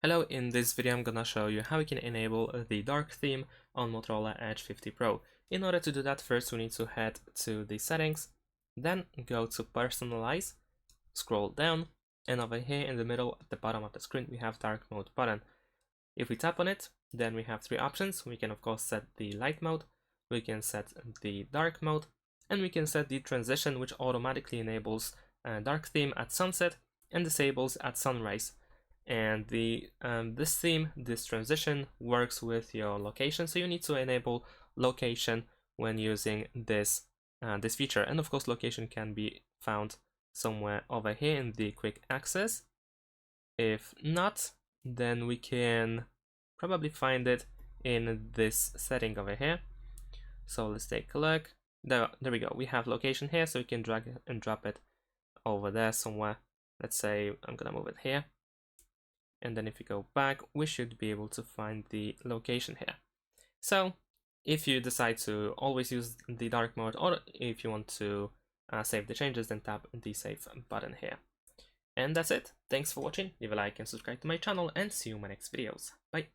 Hello, in this video I'm gonna show you how we can enable the dark theme on Motorola Edge 50 Pro. In order to do that, first we need to head to the settings, then go to personalize, scroll down, and over here in the middle at the bottom of the screen we have dark mode button. If we tap on it, then we have three options. We can of course set the light mode, we can set the dark mode, and we can set the transition, which automatically enables dark theme at sunset and disables at sunrise. And this transition works with your location, so you need to enable location when using this feature. And of course location can be found somewhere over here in the quick access. If not, then we can probably find it in this setting over here. So let's take a look. There we go. We have location here, so we can drag it and drop it over there somewhere. Let's say I'm gonna move it here. And then if we go back, we should be able to find the location here. So if you decide to always use the dark mode, or if you want to save the changes, then tap the save button here. And that's it. Thanks for watching. Leave a like and subscribe to my channel, and see you in my next videos. Bye.